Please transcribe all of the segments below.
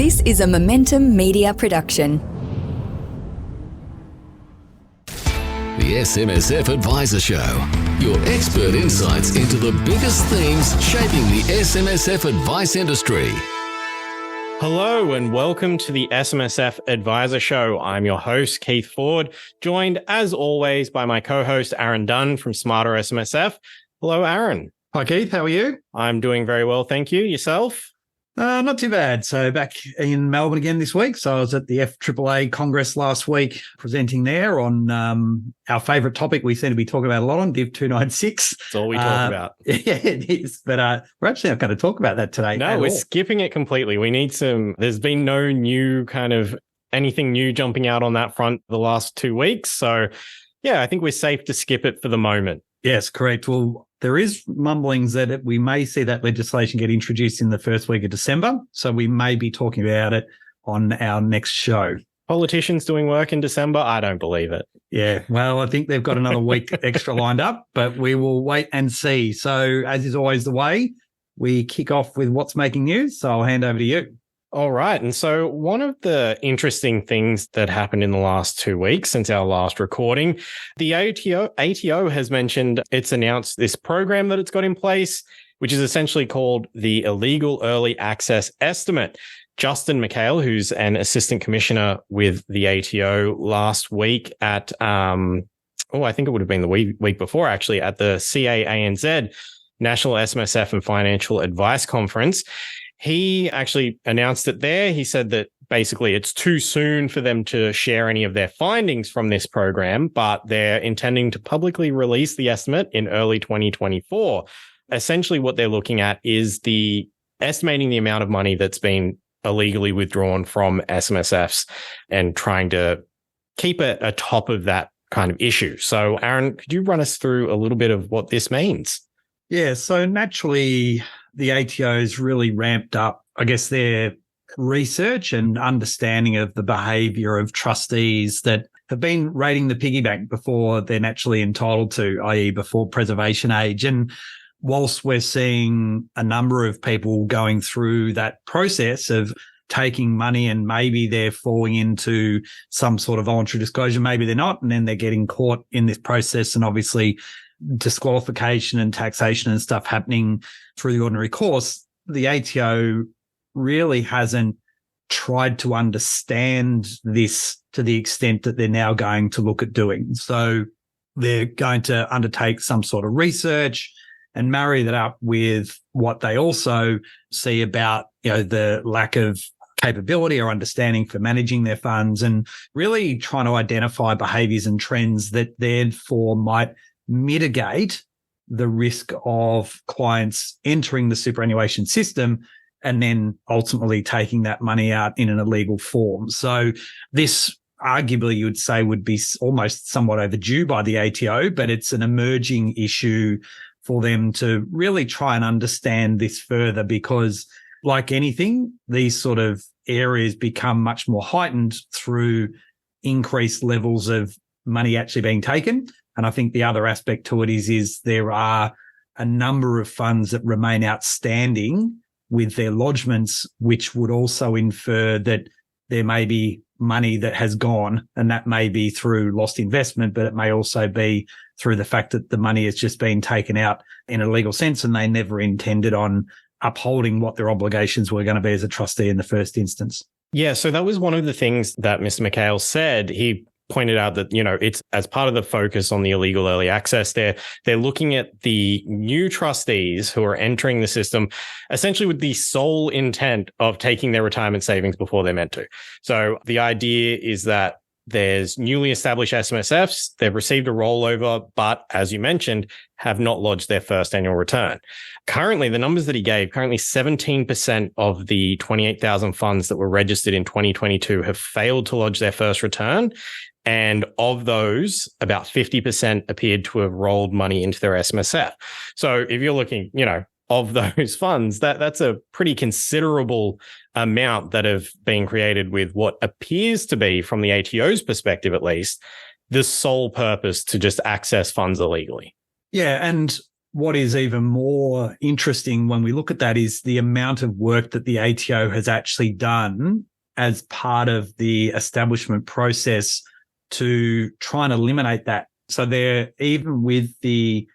This is a Momentum Media production. The SMSF Advisor Show. Your expert insights into the biggest themes shaping the SMSF advice industry. Hello and welcome to the SMSF Advisor Show. I'm your host, Keith Ford, joined as always by my co-host, Aaron Dunn from Smarter SMSF. Hello, Aaron. Hi, Keith. How are you? I'm doing very well, thank you. Yourself? Not too bad. So back in Melbourne again this week. So I was at the FAAA Congress last week presenting there on our favourite topic we seem to be talking about a lot on, Div 296. That's all we talk about. Yeah, it is. But we're actually not going to talk about that today. No, we're skipping it completely. We need there's been no new anything new jumping out on that front the last 2 weeks. So yeah, I think we're safe to skip it for the moment. Yes, correct. Well, there is mumblings that we may see that legislation get introduced in the first week of December. So we may be talking about it on our next show. Politicians doing work in December? I don't believe it. Yeah, well, I think they've got another week extra lined up, but we will wait and see. So as is always the way, we kick off with what's making news. So I'll hand over to you. All right. And so one of the interesting things that happened in the last 2 weeks since our last recording, the ATO has mentioned it's announced this program that it's got in place, which is essentially called the Illegal Early Access Estimate. Justin McHale, who's an assistant commissioner with the ATO last week at, I think it would have been the week before actually, at the CAANZ National SMSF and Financial Advice Conference. He actually announced it there. He said that basically it's too soon for them to share any of their findings from this program, but they're intending to publicly release the estimate in early 2024. Essentially what they're looking at is estimating the amount of money that's been illegally withdrawn from SMSFs and trying to keep it atop of that kind of issue. So Aaron, could you run us through a little bit of what this means? Yeah, so naturally, the ATO's really ramped up, I guess, their research and understanding of the behaviour of trustees that have been raiding the piggy bank before they're naturally entitled to, i.e. before preservation age. And whilst we're seeing a number of people going through that process of taking money and maybe they're falling into some sort of voluntary disclosure, maybe they're not, and then they're getting caught in this process and obviously disqualification and taxation and stuff happening through the ordinary course, the ATO really hasn't tried to understand this to the extent that they're now going to look at doing. So they're going to undertake some sort of research and marry that up with what they also see about, the lack of capability or understanding for managing their funds and really trying to identify behaviours and trends that therefore might mitigate the risk of clients entering the superannuation system and then ultimately taking that money out in an illegal form. So this arguably you would say would be almost somewhat overdue by the ATO, but it's an emerging issue for them to really try and understand this further because like anything, these sort of areas become much more heightened through increased levels of money actually being taken. And I think the other aspect to it is there are a number of funds that remain outstanding with their lodgements, which would also infer that there may be money that has gone, and that may be through lost investment, but it may also be through the fact that the money has just been taken out in a legal sense and they never intended on upholding what their obligations were going to be as a trustee in the first instance. Yeah, so that was one of the things that Mr. McHale said. He pointed out that, it's as part of the focus on the illegal early access, they're looking at the new trustees who are entering the system essentially with the sole intent of taking their retirement savings before they're meant to. So the idea is that there's newly established SMSFs, they've received a rollover, but as you mentioned, have not lodged their first annual return. Currently, the numbers that he gave, 17% of the 28,000 funds that were registered in 2022 have failed to lodge their first return. And of those, about 50% appeared to have rolled money into their SMSF. So if you're looking, of those funds, that's a pretty considerable amount that have been created with what appears to be, from the ATO's perspective at least, the sole purpose to just access funds illegally. Yeah, and what is even more interesting when we look at that is the amount of work that the ATO has actually done as part of the establishment process to try and eliminate that. So even with the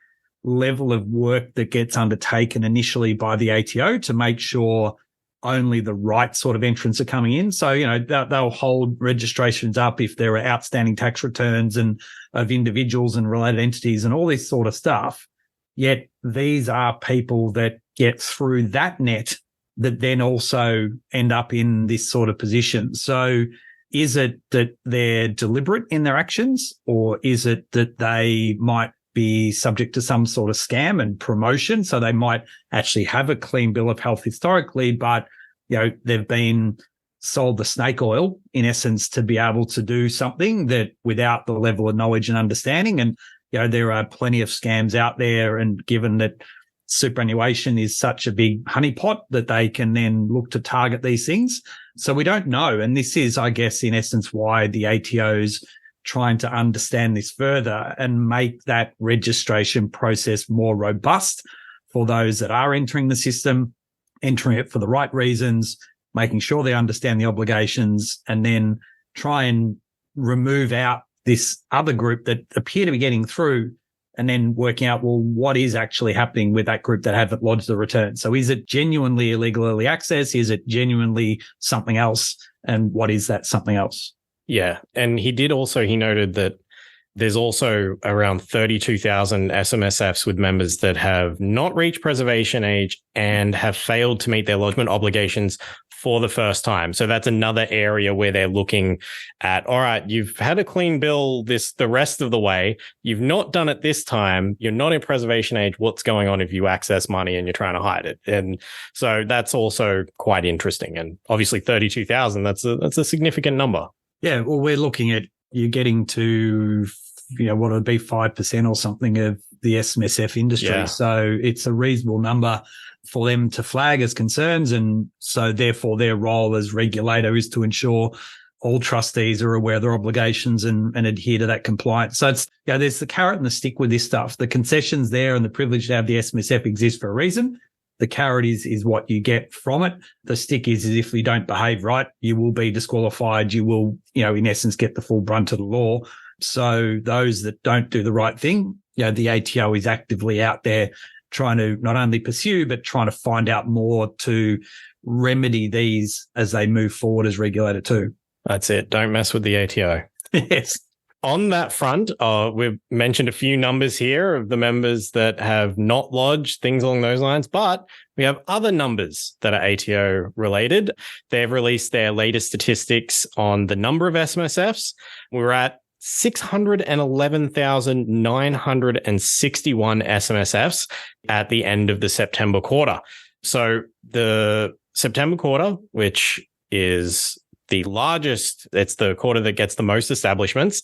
level of work that gets undertaken initially by the ATO to make sure only the right sort of entrants are coming in. So, they'll hold registrations up if there are outstanding tax returns and of individuals and related entities and all this sort of stuff. Yet these are people that get through that net that then also end up in this sort of position. So is it that they're deliberate in their actions, or is it that they might be subject to some sort of scam and promotion? So they might actually have a clean bill of health historically, but, they've been sold the snake oil in essence to be able to do something that without the level of knowledge and understanding. And, there are plenty of scams out there. And given that superannuation is such a big honeypot that they can then look to target these things. So we don't know. And this is, I guess, in essence, why the ATO's trying to understand this further and make that registration process more robust for those that are entering the system, entering it for the right reasons, making sure they understand the obligations, and then try and remove out this other group that appear to be getting through, and then working out, well, what is actually happening with that group that haven't lodged the return? So is it genuinely illegal early access? Is it genuinely something else? And what is that something else? Yeah. And he noted that there's also around 32,000 SMSFs with members that have not reached preservation age and have failed to meet their lodgement obligations for the first time. So that's another area where they're looking at, all right, you've had a clean bill the rest of the way. You've not done it this time. You're not in preservation age. What's going on if you access money and you're trying to hide it? And so that's also quite interesting. And obviously 32,000, that's a significant number. Yeah. Well, we're looking at you getting to, what would be 5% or something of the SMSF industry. Yeah. So it's a reasonable number for them to flag as concerns. And so therefore their role as regulator is to ensure all trustees are aware of their obligations and adhere to that compliance. So it's, there's the carrot and the stick with this stuff. The concessions there and the privilege to have the SMSF exist for a reason. The carrot is what you get from it. The stick is if you don't behave right, you will be disqualified. You will, in essence, get the full brunt of the law. So those that don't do the right thing, the ATO is actively out there trying to not only pursue, but trying to find out more to remedy these as they move forward as regulator too. That's it. Don't mess with the ATO. Yes. On that front, we've mentioned a few numbers here of the members that have not lodged, things along those lines, but we have other numbers that are ATO related. They've released their latest statistics on the number of SMSFs. We're at 611,961 SMSFs at the end of the September quarter. So the September quarter, which is the largest, it's the quarter that gets the most establishments.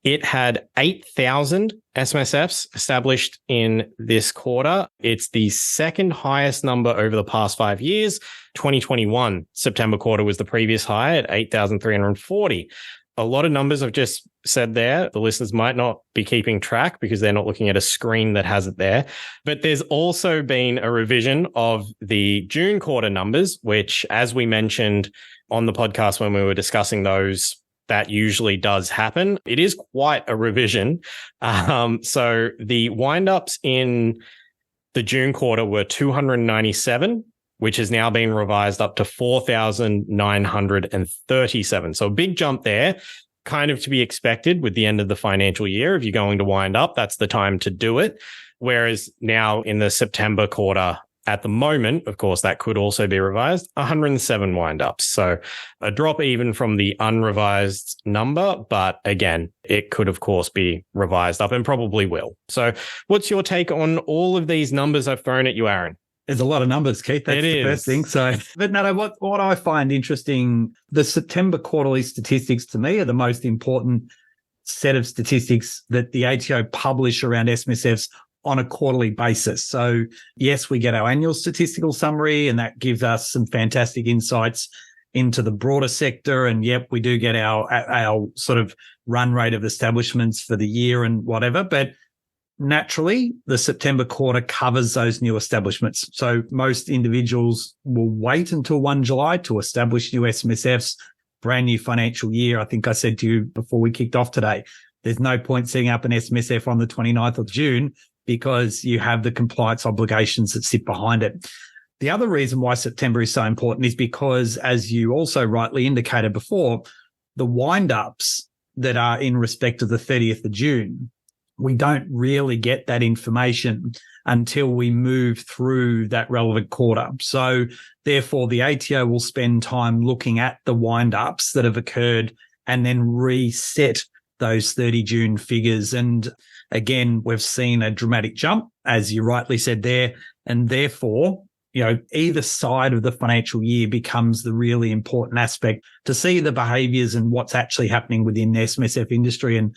It had 8,000 SMSFs established in this quarter. It's the second highest number over the past 5 years. 2021 September quarter was the previous high at 8,340. A lot of numbers I've just said there. The listeners might not be keeping track because they're not looking at a screen that has it there. But there's also been a revision of the June quarter numbers, which, as we mentioned on the podcast when we were discussing those, that usually does happen. It is quite a revision. So the windups in the June quarter were 297, which has now been revised up to 4,937. So a big jump there, kind of to be expected with the end of the financial year. If you're going to wind up, that's the time to do it. Whereas now in the September quarter, at the moment, of course, that could also be revised, 107 windups. So a drop even from the unrevised number. But again, it could, of course, be revised up and probably will. So what's your take on all of these numbers I've thrown at you, Aaron? There's a lot of numbers, Keith. That's the first thing. So, but no, what I find interesting, the September quarterly statistics to me are the most important set of statistics that the ATO publish around SMSFs on a quarterly basis. So yes, we get our annual statistical summary and that gives us some fantastic insights into the broader sector. And yep, we do get our sort of run rate of establishments for the year and whatever. But naturally, the September quarter covers those new establishments. So most individuals will wait until 1 July to establish new SMSFs, brand new financial year. I think I said to you before we kicked off today, there's no point setting up an SMSF on the 29th of June because you have the compliance obligations that sit behind it. The other reason why September is so important is because, as you also rightly indicated before, the wind-ups that are in respect of the 30th of June, we don't really get that information until we move through that relevant quarter. So therefore, the ATO will spend time looking at the wind-ups that have occurred and then reset those 30 June figures. And again, we've seen a dramatic jump, as you rightly said there. And therefore, either side of the financial year becomes the really important aspect to see the behaviours and what's actually happening within the SMSF industry. And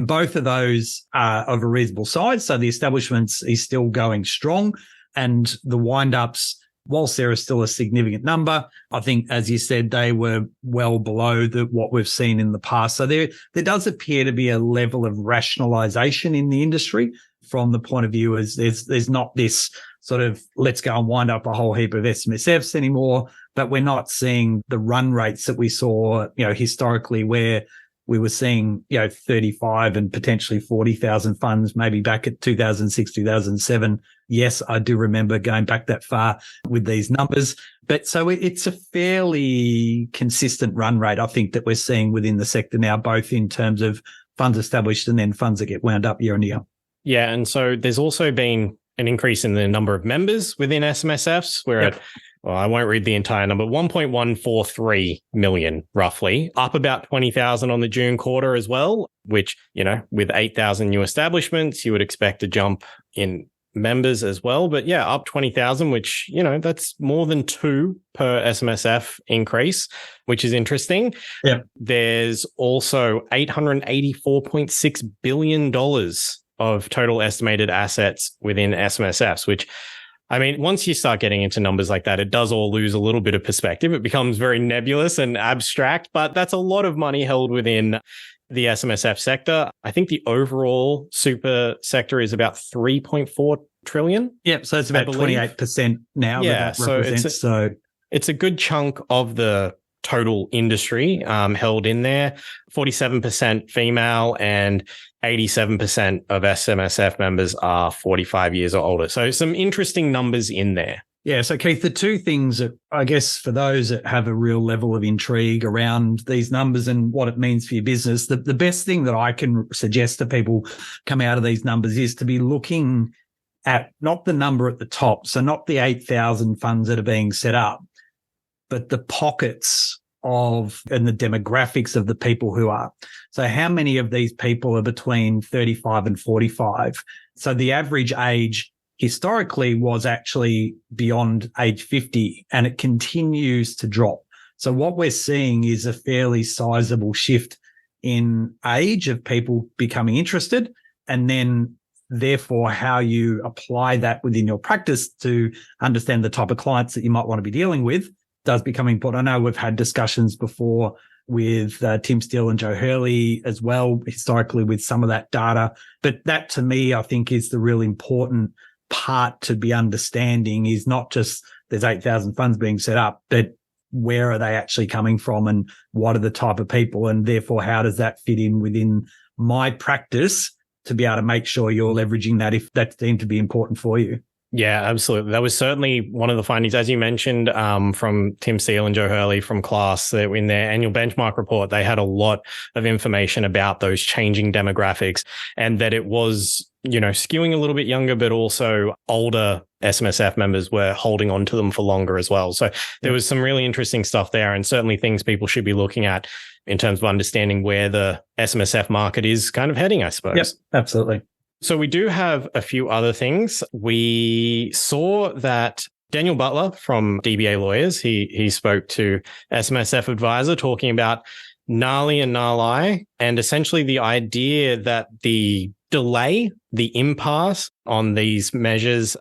both of those are of a reasonable size. So the establishments is still going strong, and the wind-ups, whilst there is still a significant number, I think, as you said, they were well below what we've seen in the past. So there does appear to be a level of rationalisation in the industry from the point of view as there's not this sort of let's go and wind up a whole heap of SMSFs anymore, but we're not seeing the run rates that we saw, historically, where we were seeing, 35 and potentially 40,000 funds, maybe back at 2006, 2007. Yes, I do remember going back that far with these numbers. But so it's a fairly consistent run rate, I think, that we're seeing within the sector now, both in terms of funds established and then funds that get wound up year on year. Yeah. And so there's also been an increase in the number of members within SMSFs. We're at, I won't read the entire number, 1.143 million, roughly, up about 20,000 on the June quarter as well, which, with 8,000 new establishments, you would expect a jump in members as well. But yeah, up 20,000, which, that's more than 2 per SMSF increase, which is interesting. Yeah. There's also $884.6 billion of total estimated assets within SMSFs, which, once you start getting into numbers like that, it does all lose a little bit of perspective. It becomes very nebulous and abstract, but that's a lot of money held within the SMSF sector. I think the overall super sector is about 3.4 trillion. Yep. So it's about 28% now. Yeah. So it's a good chunk of the total industry held in there. 47% female and 87% of SMSF members are 45 years or older. So some interesting numbers in there. Yeah. So Keith, the two things that I guess for those that have a real level of intrigue around these numbers and what it means for your business, the best thing that I can suggest to people come out of these numbers is to be looking at not the number at the top. So not the 8,000 funds that are being set up, but the pockets and the demographics of the people who are. So how many of these people are between 35 and 45? So the average age historically was actually beyond age 50, and it continues to drop. So what we're seeing is a fairly sizable shift in age of people becoming interested, and then therefore how you apply that within your practice to understand the type of clients that you might want to be dealing with does become important. I know we've had discussions before with Tim Steele and Joe Hurley as well, historically, with some of that data. But that, to me, I think is the real important part to be understanding, is not just there's 8,000 funds being set up, but where are they actually coming from and what are the type of people? And therefore, how does that fit in within my practice to be able to make sure you're leveraging that if that's deemed to be important for you? Yeah, absolutely. That was certainly one of the findings, as you mentioned, from Tim Steele and Joe Hurley from Class. That in their annual benchmark report, they had a lot of information about those changing demographics, and that it was, skewing a little bit younger, but also older SMSF members were holding on to them for longer as well. So there was some really interesting stuff there, and certainly things people should be looking at in terms of understanding where the SMSF market is kind of heading, I suppose. Yep, absolutely. So we do have a few other things. We saw that Daniel Butler from DBA Lawyers, he spoke to SMSF Advisor talking about NALI and NALI, and essentially the idea that the delay, the impasse on these measures.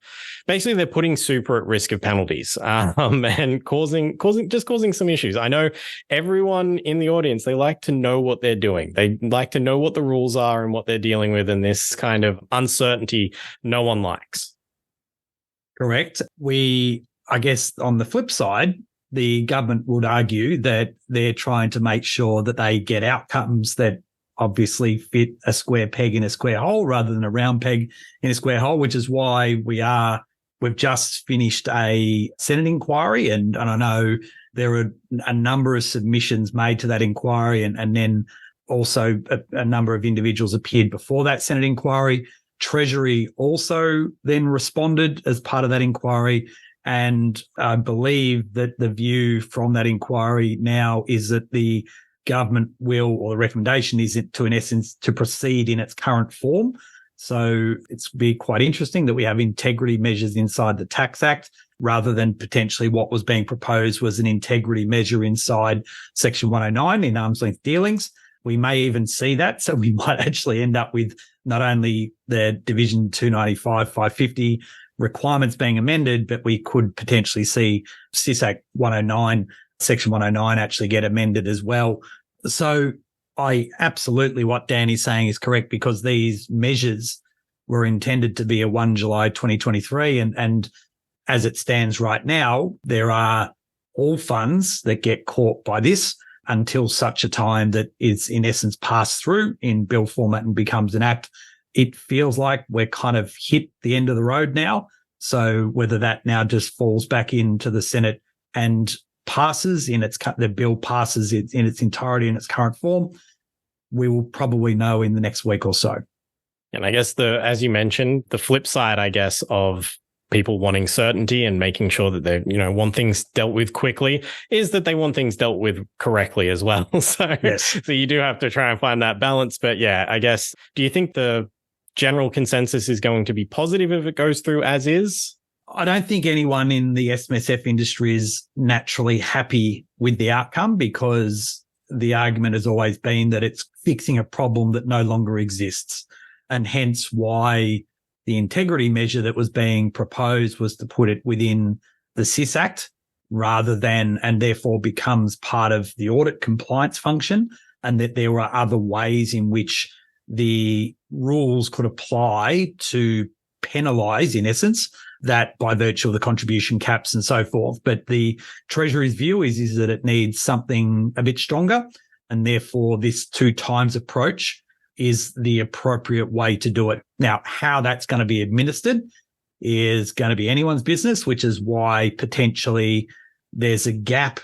Basically, they're putting super at risk of penalties and causing some issues. I know everyone in the audience, they like to know what they're doing. They like to know what the rules are and what they're dealing with, and this kind of uncertainty no one likes. Correct. I guess on the flip side, the government would argue that they're trying to make sure that they get outcomes that obviously fit a square peg in a square hole rather than a round peg in a square hole, which is why we've just finished a Senate inquiry. And I know there are a number of submissions made to that inquiry, and then also a number of individuals appeared before that Senate inquiry. Treasury also then responded as part of that inquiry. And I believe that the view from that inquiry now is that the government will, or the recommendation is to, in essence, to proceed in its current form. So it's be quite interesting that we have integrity measures inside the Tax Act rather than potentially what was being proposed was an integrity measure inside Section 109 in arm's length dealings. We may even see that. So we might actually end up with not only the Division 295, 550 requirements being amended, but we could potentially see SIS Act 109, Section 109 actually get amended as well. So what Dan is saying is correct, because these measures were intended to be a 1 July 2023. And as it stands right now, there are all funds that get caught by this until such a time that it's in essence passed through in bill format and becomes an act. It feels like we're kind of hit the end of the road now. So whether that now just falls back into the Senate and passes the bill passes in its entirety in its current form, we will probably know in the next week or so. And I guess as you mentioned, the flip side, I guess, of people wanting certainty and making sure that they, want things dealt with quickly is that they want things dealt with correctly as well. So, yes. So you do have to try and find that balance. But yeah, I guess, do you think the general consensus is going to be positive if it goes through as is? I don't think anyone in the SMSF industry is naturally happy with the outcome, because the argument has always been that it's fixing a problem that no longer exists. And hence why the integrity measure that was being proposed was to put it within the SIS Act rather than, and therefore becomes part of the audit compliance function, and that there were other ways in which the rules could apply to penalise, in essence, that by virtue of the contribution caps and so forth. But the Treasury's view is that it needs something a bit stronger, and therefore this 2 times approach is the appropriate way to do it. Now, how that's going to be administered is going to be anyone's business, which is why potentially there's a gap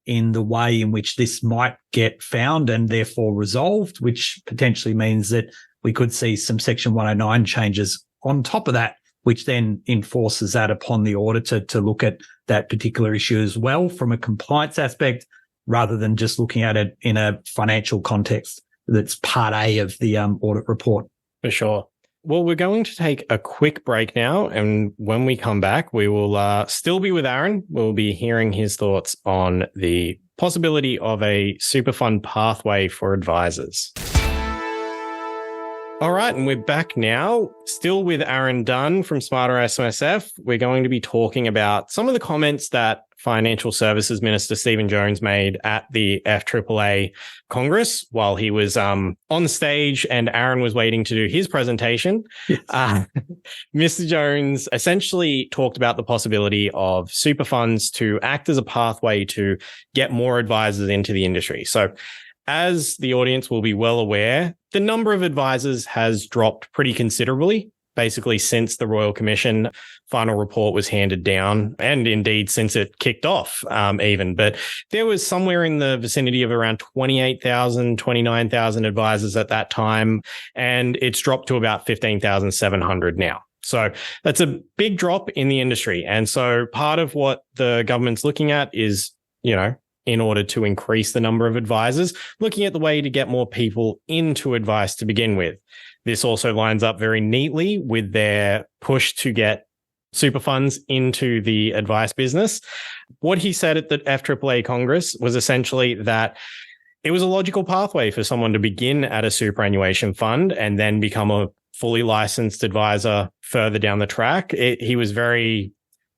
in the way in which this might get found and therefore resolved, which potentially means that we could see some Section 109 changes on top of that, which then enforces that upon the auditor to look at that particular issue as well from a compliance aspect, rather than just looking at it in a financial context. That's part A of the audit report. For sure. Well, we're going to take a quick break now. And when we come back, we will still be with Aaron. We'll be hearing his thoughts on the possibility of a super fund pathway for advisors. All right, and we're back now, still with Aaron Dunn from Smarter SMSF. We're going to be talking about some of the comments that Financial Services Minister Stephen Jones made at the FAAA Congress while he was on stage and Aaron was waiting to do his presentation. Yes. Mr. Jones essentially talked about the possibility of super funds to act as a pathway to get more advisors into the industry. So, as the audience will be well aware, the number of advisors has dropped pretty considerably, basically since the Royal Commission final report was handed down, and indeed since it kicked off even. But there was somewhere in the vicinity of around 28,000, 29,000 advisors at that time, and it's dropped to about 15,700 now. So that's a big drop in the industry. And so part of what the government's looking at is, in order to increase the number of advisors, looking at the way to get more people into advice to begin with. This also lines up very neatly with their push to get super funds into the advice business. What he said at the FAAA Congress was essentially that it was a logical pathway for someone to begin at a superannuation fund and then become a fully licensed advisor further down the track. He was very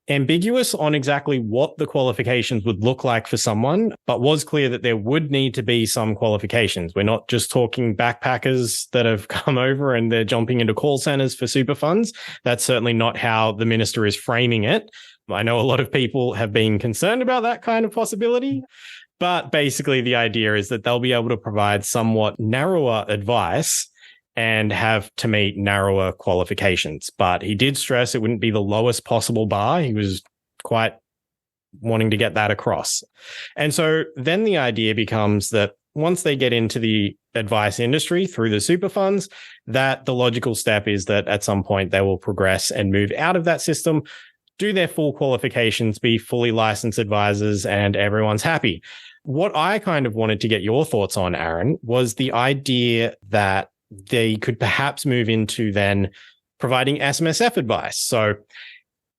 ambiguous on exactly what the qualifications would look like for someone, but was clear that there would need to be some qualifications. We're not just talking backpackers that have come over and they're jumping into call centers for super funds. That's certainly not how the minister is framing it. I know a lot of people have been concerned about that kind of possibility, but basically the idea is that they'll be able to provide somewhat narrower advice and have to meet narrower qualifications. But he did stress it wouldn't be the lowest possible bar. He was quite wanting to get that across. And so then the idea becomes that once they get into the advice industry through the super funds, that the logical step is that at some point they will progress and move out of that system, do their full qualifications, be fully licensed advisors, and everyone's happy. What I kind of wanted to get your thoughts on, Aaron, was the idea that they could perhaps move into then providing SMSF advice. So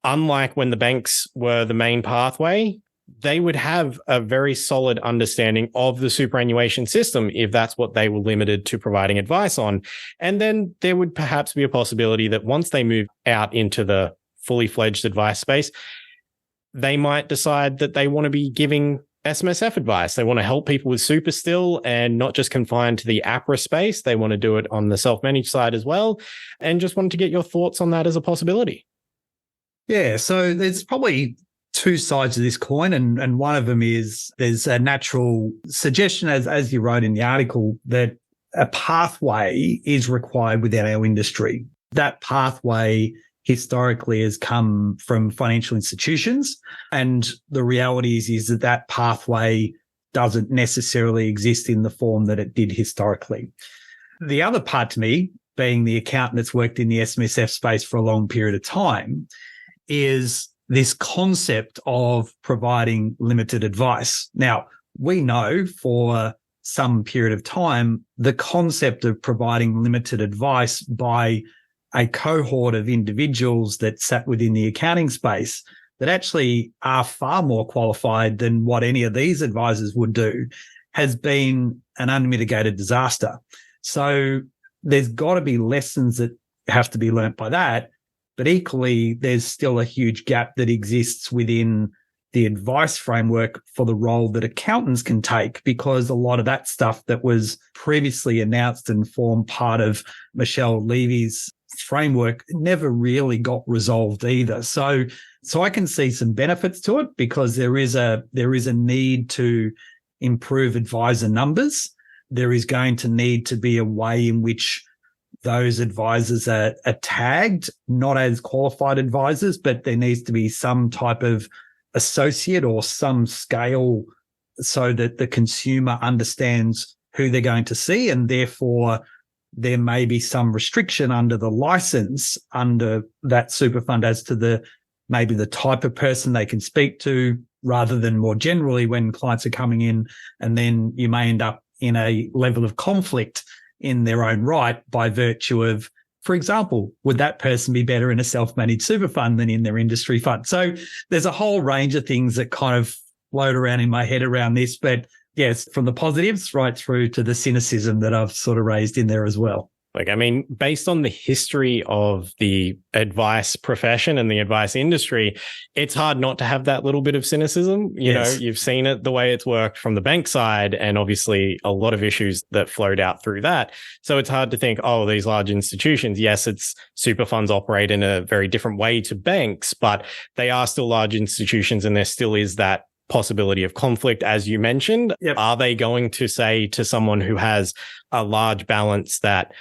unlike when the banks were the main pathway, they would have a very solid understanding of the superannuation system if that's what they were limited to providing advice on. And then there would perhaps be a possibility that once they move out into the fully fledged advice space, they might decide that they want to be giving SMSF advice. They want to help people with super still and not just confined to the APRA space. They want to do it on the self-managed side as well. And just wanted to get your thoughts on that as a possibility. Yeah, so there's probably two sides of this coin, and one of them is there's a natural suggestion, as you wrote in the article, that a pathway is required within our industry. That pathway historically has come from financial institutions. And the reality is that that pathway doesn't necessarily exist in the form that it did historically. The other part to me, being the accountant that's worked in the SMSF space for a long period of time, is this concept of providing limited advice. Now, we know for some period of time, the concept of providing limited advice by a cohort of individuals that sat within the accounting space that actually are far more qualified than what any of these advisors would do has been an unmitigated disaster. So there's got to be lessons that have to be learnt by that. But equally, there's still a huge gap that exists within the advice framework for the role that accountants can take, because a lot of that stuff that was previously announced and formed part of Michelle Levy's framework never really got resolved either. So I can see some benefits to it, because there is a need to improve advisor numbers. There is going to need to be a way in which those advisors are tagged, not as qualified advisors, but there needs to be some type of associate or some scale so that the consumer understands who they're going to see, and therefore there may be some restriction under the license under that super fund as to maybe the type of person they can speak to, rather than more generally when clients are coming in, and then you may end up in a level of conflict in their own right by virtue of, for example, would that person be better in a self-managed super fund than in their industry fund? So there's a whole range of things that kind of float around in my head around this, but yes, from the positives right through to the cynicism that I've sort of raised in there as well. Like, I mean, based on the history of the advice profession and the advice industry, it's hard not to have that little bit of cynicism. You know, you've seen it, the way it's worked from the bank side, and obviously a lot of issues that flowed out through that. So it's hard to think, oh, these large institutions, yes, it's super funds operate in a very different way to banks, but they are still large institutions, and there still is that possibility of conflict, as you mentioned. Yep. Are they going to say to someone who has a large balance that,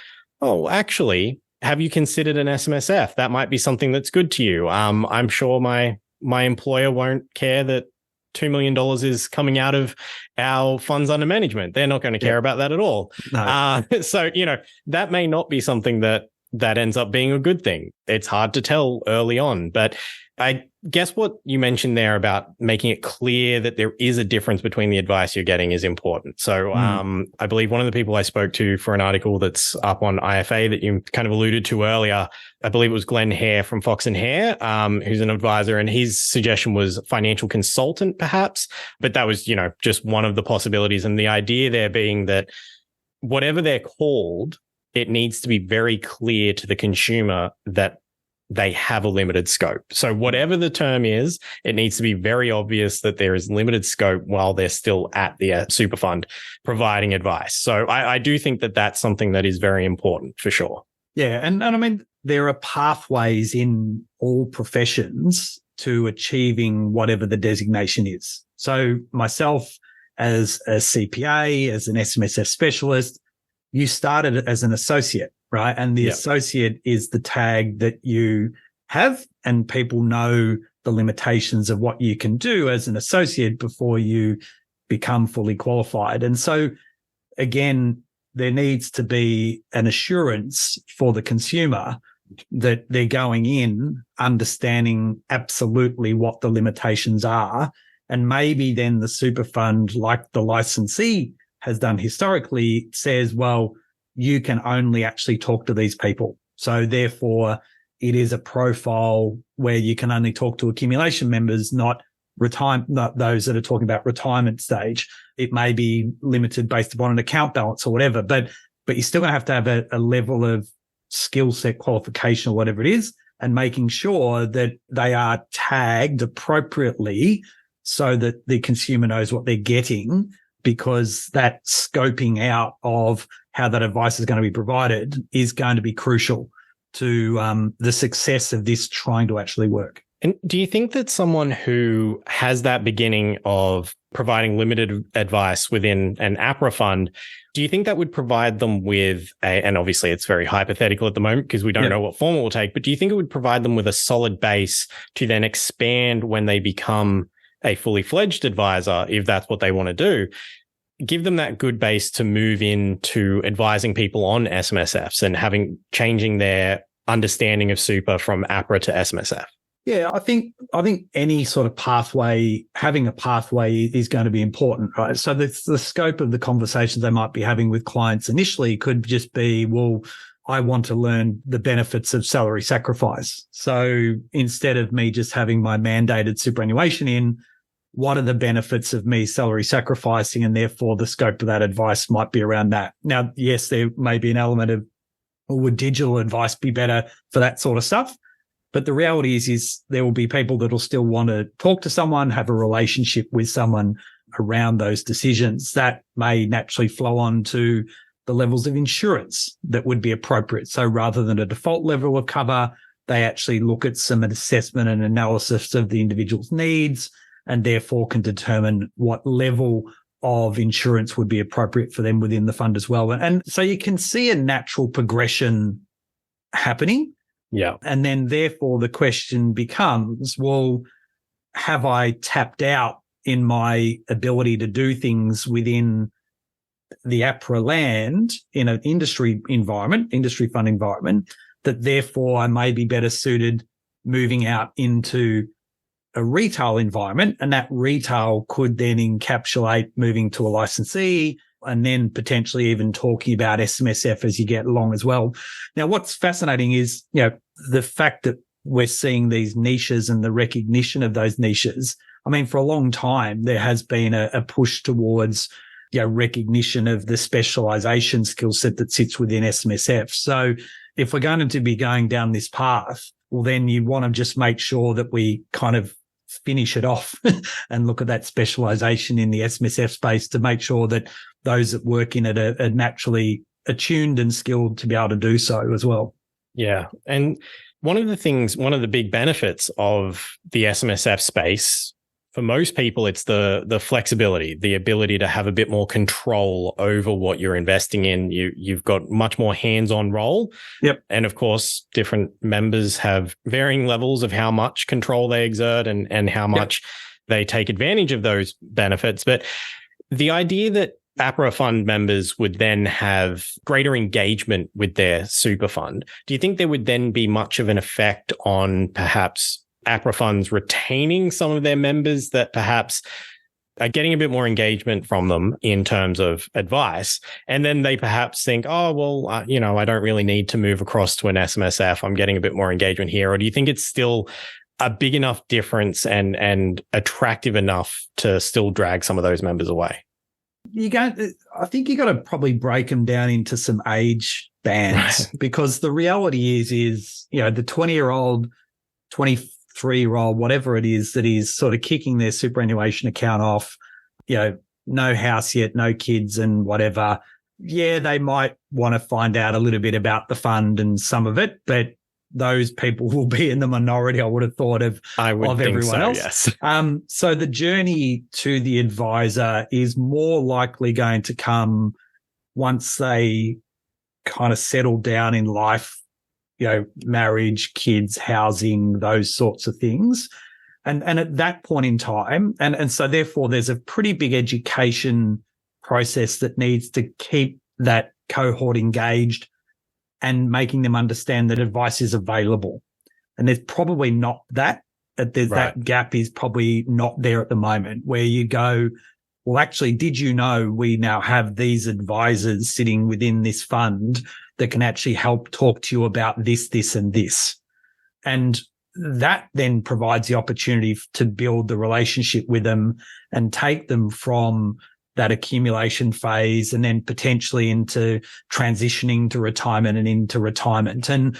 oh, actually, have you considered an SMSF? That might be something that's good to you. I'm sure my employer won't care that $2 million is coming out of our funds under management. They're not going to care about that at all. No. So, you know, that may not be something that ends up being a good thing. It's hard to tell early on, but I guess what you mentioned there about making it clear that there is a difference between the advice you're getting is important. So I believe one of the people I spoke to for an article that's up on IFA that you kind of alluded to earlier, I believe it was Glenn Hare from Fox and Hare, who's an advisor, and his suggestion was financial consultant, perhaps. But that was, you know, just one of the possibilities. And the idea there being that whatever they're called, it needs to be very clear to the consumer that they have a limited scope. So whatever the term is, it needs to be very obvious that there is limited scope while they're still at the super fund providing advice. So I do think that that's something that is very important for sure. Yeah. And I mean, there are pathways in all professions to achieving whatever the designation is. So myself as a CPA, as an SMSF specialist, you started as an associate, right? And the associate is the tag that you have, and people know the limitations of what you can do as an associate before you become fully qualified. And so again, there needs to be an assurance for the consumer that they're going in understanding absolutely what the limitations are. And maybe then the super fund, like the licensee has done historically, says, well, you can only actually talk to these people. So therefore, it is a profile where you can only talk to accumulation members, not those that are talking about retirement stage. It may be limited based upon an account balance or whatever, but you're still going to have a level of skill set qualification or whatever it is, and making sure that they are tagged appropriately so that the consumer knows what they're getting, because that scoping out of how that advice is going to be provided is going to be crucial to the success of this trying to actually work. And do you think that someone who has that beginning of providing limited advice within an APRA fund, do you think that would provide them with and obviously it's very hypothetical at the moment because we don't know what form it will take, but do you think it would provide them with a solid base to then expand when they become a fully fledged advisor, if that's what they want to do, give them that good base to move into advising people on SMSFs and changing their understanding of super from APRA to SMSF? Yeah, I think any sort of pathway, having a pathway is going to be important, right? So the scope of the conversations they might be having with clients initially could just be, well, I want to learn the benefits of salary sacrifice. So instead of me just having my mandated superannuation in, what are the benefits of me salary sacrificing? And therefore the scope of that advice might be around that. Now, yes, there may be an element of, well, would digital advice be better for that sort of stuff? But the reality is there will be people that will still want to talk to someone, have a relationship with someone around those decisions that may naturally flow on to the levels of insurance that would be appropriate. So rather than a default level of cover, they actually look at some assessment and analysis of the individual's needs, and therefore can determine what level of insurance would be appropriate for them within the fund as well. And so you can see a natural progression happening. Yeah. And then therefore the question becomes, well, have I tapped out in my ability to do things within the APRA land in an industry fund environment, that therefore I may be better suited moving out into a retail environment, and that retail could then encapsulate moving to a licensee and then potentially even talking about SMSF as you get along as well. Now, what's fascinating is, the fact that we're seeing these niches and the recognition of those niches. I mean, for a long time, there has been a push towards, recognition of the specialization skill set that sits within SMSF. So if we're going to be going down this path, well, then you want to just make sure that we kind of finish it off and look at that specialization in the SMSF space to make sure that those that work in it are naturally attuned and skilled to be able to do so as well. Yeah. And one of the big benefits of the SMSF space, for most people, it's the flexibility, the ability to have a bit more control over what you're investing in. You've got much more hands-on role. Yep. And of course, different members have varying levels of how much control they exert and how much they take advantage of those benefits. But the idea that APRA fund members would then have greater engagement with their super fund, do you think there would then be much of an effect on perhaps APRA funds retaining some of their members that perhaps are getting a bit more engagement from them in terms of advice, and then they perhaps think, oh, well, I don't really need to move across to an SMSF. I'm getting a bit more engagement here. Or do you think it's still a big enough difference and attractive enough to still drag some of those members away? I think you got to probably break them down into some age bands, because the reality is, the 20-year-old, 23-year-old, whatever it is that is sort of kicking their superannuation account off, no house yet, no kids and whatever. Yeah, they might want to find out a little bit about the fund and some of it, but those people will be in the minority, I would have thought, of everyone else. Yes. So the journey to the advisor is more likely going to come once they kind of settle down in life, marriage, kids, housing, those sorts of things. And at that point in time, and so therefore there's a pretty big education process that needs to keep that cohort engaged and making them understand that advice is available. And there's probably not that. That gap is probably not there at the moment, where you go, well, actually, did you know we now have these advisors sitting within this fund that can actually help talk to you about this, this, and this? And that then provides the opportunity to build the relationship with them and take them from that accumulation phase and then potentially into transitioning to retirement and into retirement. And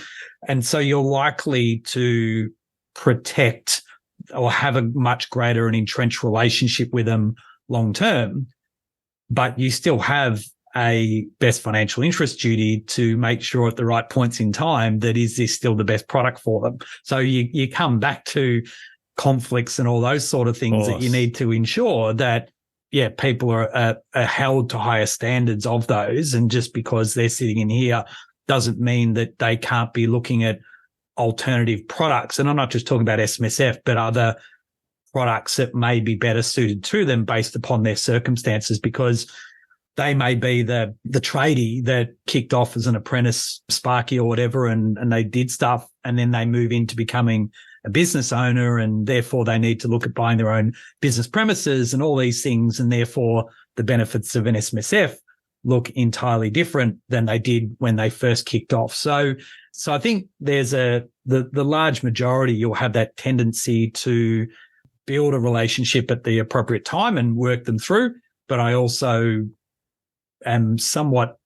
so you're likely to protect or have a much greater and entrenched relationship with them long term, but you still have a best financial interest duty to make sure at the right points in time that is this still the best product for them. So you come back to conflicts and all those sort of things that you need to ensure that, people are held to higher standards of those. And just because they're sitting in here doesn't mean that they can't be looking at alternative products. And I'm not just talking about SMSF, but other products that may be better suited to them based upon their circumstances, because they may be the tradie that kicked off as an apprentice, Sparky or whatever, and they did stuff, and then they move into becoming a business owner, and therefore they need to look at buying their own business premises and all these things, and therefore the benefits of an SMSF look entirely different than they did when they first kicked off. So I think there's the large majority, you'll have that tendency to build a relationship at the appropriate time and work them through. But I also am somewhat,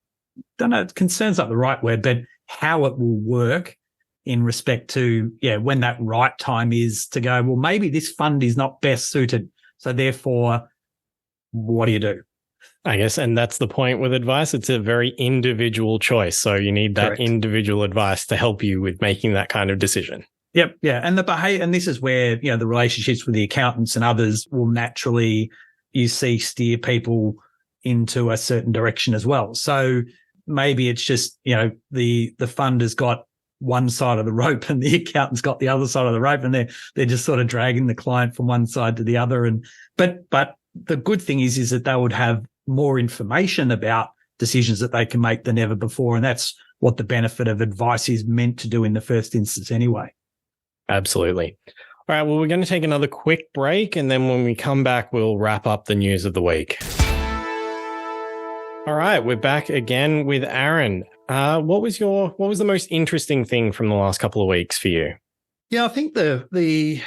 don't know, concern's not the right word, but how it will work in respect to, when that right time is to go, well, maybe this fund is not best suited. So therefore, what do you do? I guess, and that's the point with advice. It's a very individual choice. So you need that individual advice to help you with making that kind of decision. Yep. Yeah. And the behavior, and this is where, the relationships with the accountants and others will naturally, you see, steer people into a certain direction as well. So maybe it's just, the fund has got one side of the rope and the accountant's got the other side of the rope, and they're just sort of dragging the client from one side to the other. But the good thing is that they would have more information about decisions that they can make than ever before. And that's what the benefit of advice is meant to do in the first instance anyway. Absolutely. All right. Well, we're going to take another quick break, and then when we come back, we'll wrap up the news of the week. All right. We're back again with Aaron. What was the most interesting thing from the last couple of weeks for you? Yeah, I think the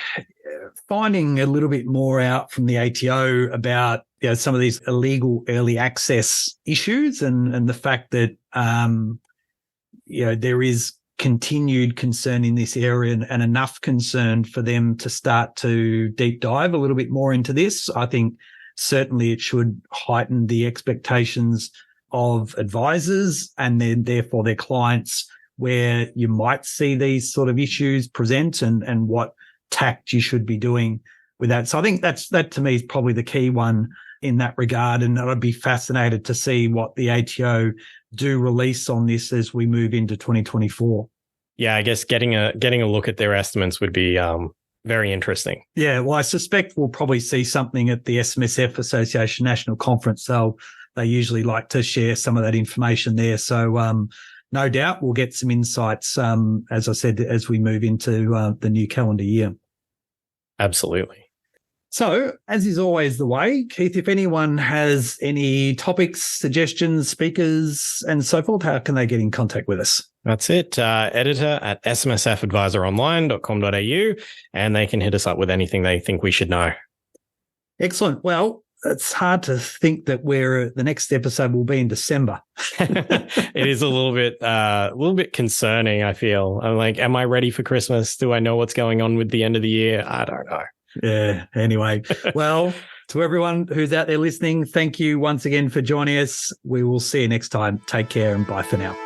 finding a little bit more out from the ATO about some of these illegal early access issues and the fact that there is continued concern in this area and enough concern for them to start to deep dive a little bit more into this. I think certainly it should heighten the expectations of advisors and then therefore their clients, where you might see these sort of issues present and what tact you should be doing with that. So I think that to me is probably the key one in that regard. And I'd be fascinated to see what the ATO do release on this as we move into 2024. Yeah, I guess getting a look at their estimates would be very interesting. Yeah, well, I suspect we'll probably see something at the SMSF Association National Conference. So they usually like to share some of that information there. So no doubt we'll get some insights, as I said, as we move into the new calendar year. Absolutely. So, as is always the way, Keith, if anyone has any topics, suggestions, speakers, and so forth, how can they get in contact with us? That's it. Editor at smsfadvisoronline.com.au, and they can hit us up with anything they think we should know. Excellent. Well, it's hard to think that the next episode will be in December. It is a little bit concerning, I feel. I'm like, am I ready for Christmas? Do I know what's going on with the end of the year? I don't know. Yeah. Anyway, well, to everyone who's out there listening, thank you once again for joining us. We will see you next time. Take care and bye for now.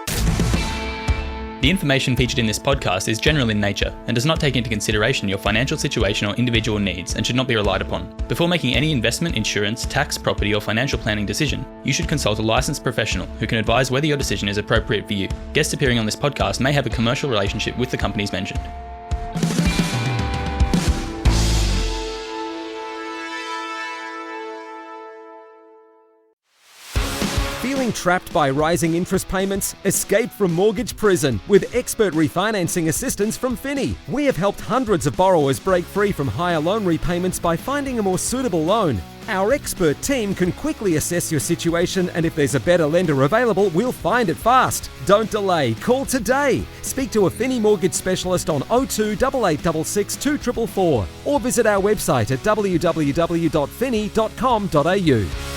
The information featured in this podcast is general in nature and does not take into consideration your financial situation or individual needs and should not be relied upon. Before making any investment, insurance, tax, property or financial planning decision, you should consult a licensed professional who can advise whether your decision is appropriate for you. Guests appearing on this podcast may have a commercial relationship with the companies mentioned. Feeling trapped by rising interest payments? Escape from mortgage prison with expert refinancing assistance from Finny. We have helped hundreds of borrowers break free from higher loan repayments by finding a more suitable loan. Our expert team can quickly assess your situation, and if there's a better lender available, we'll find it fast. Don't delay. Call today. Speak to a Finny mortgage specialist on 02 8866 2444 or visit our website at www.finny.com.au.